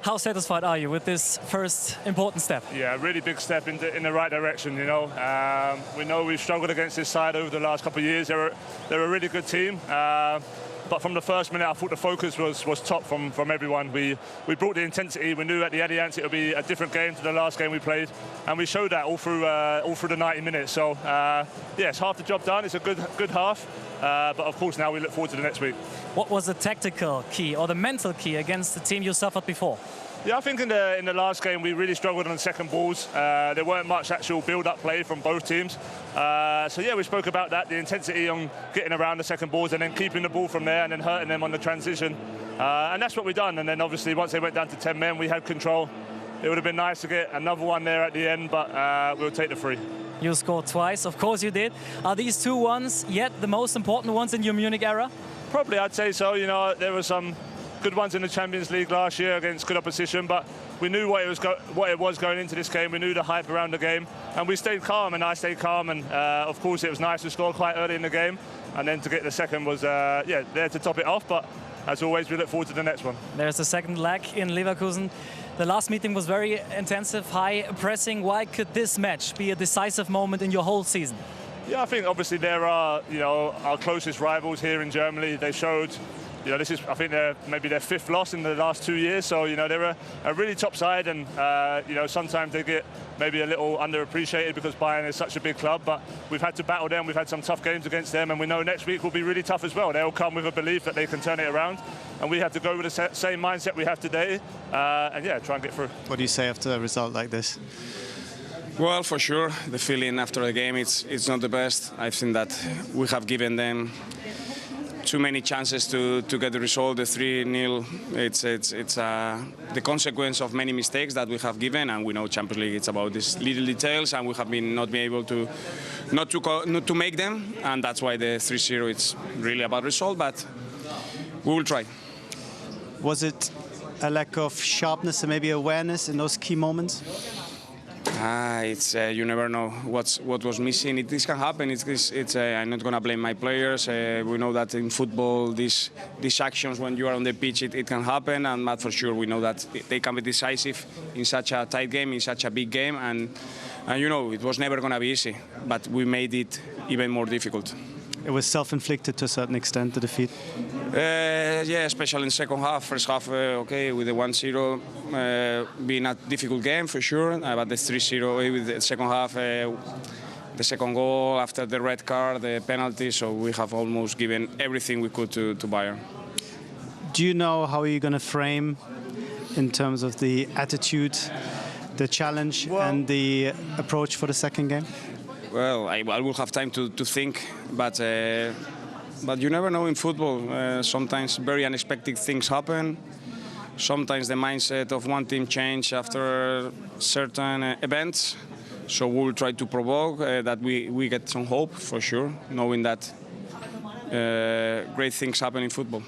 How satisfied are you with this first important step? Yeah, a really big step in the right direction, you know. We know we've struggled against this side over the last couple of years. They're a really good team. But from the first minute, I thought the focus was top from everyone. We brought the intensity. We knew at the Allianz it would be a different game to the last game we played, and we showed that all through the 90 minutes. So it's half the job done. It's a good half, but of course now we look forward to the next week. What was the tactical key or the mental key against the team you suffered before? Yeah, I think in the last game we really struggled on the second balls. There weren't much actual build-up play from both teams. We spoke about that, the intensity on getting around the second balls and then keeping the ball from there and then hurting them on the transition. And that's what we've done. And then obviously once they went down to 10 men, we had control. It would have been nice to get another one there at the end, but we'll take the 3. You scored twice, of course you did. Are these 2 ones yet the most important ones in your Munich era? Probably, I'd say so. You know, there were some good ones in the Champions League last year against good opposition, but we knew what it was going into this game. We knew the hype around the game, and we stayed calm, and I stayed calm, and of course it was nice to score quite early in the game, and then to get the second was there to top it off. But as always, we look forward to the next one. There's the second leg in Leverkusen. The last meeting was very intensive, high pressing. Why could this match be a decisive moment in your whole season? Yeah, I think obviously there are, you know, our closest rivals here in Germany. They showed, you know, this is, I think, maybe their 5th loss in the last 2 years. So, you know, they're a really top side, and, you know, sometimes they get maybe a little underappreciated because Bayern is such a big club. But we've had to battle them. We've had some tough games against them, and we know next week will be really tough as well. They'll come with a belief that they can turn it around, and we have to go with the same mindset we have today, and try and get through. What do you say after a result like this? Well, for sure, the feeling after the game, it's not the best. I think that we have given them too many chances to get the result. The 3-0, it's the consequence of many mistakes that we have given, and we know Champions League, it's about these little details, and we have been not been able to not to make them, and that's why the 3-0, it's really about result, but we will try. Was it a lack of sharpness and maybe awareness in those key moments? It's you never know what was missing. This can happen. I'm not going to blame my players. We know that in football, these actions when you are on the pitch, it can happen. But for sure, we know that they can be decisive in such a tight game, in such a big game. And you know, it was never going to be easy. But we made it even more difficult. It was self-inflicted to a certain extent, the defeat. Yeah, especially in the second half. First half, okay, with the 1-0 being a difficult game for sure. But the 3-0 with the second half, the second goal after the red card, the penalty. So we have almost given everything we could to Bayern. Do you know how you're going to frame, in terms of the attitude, the challenge, and the approach for the second game? Well, I will have time to think, but you never know in football. Sometimes very unexpected things happen. Sometimes the mindset of one team change after certain events. So we will try to provoke that we get some hope for sure, knowing that great things happen in football.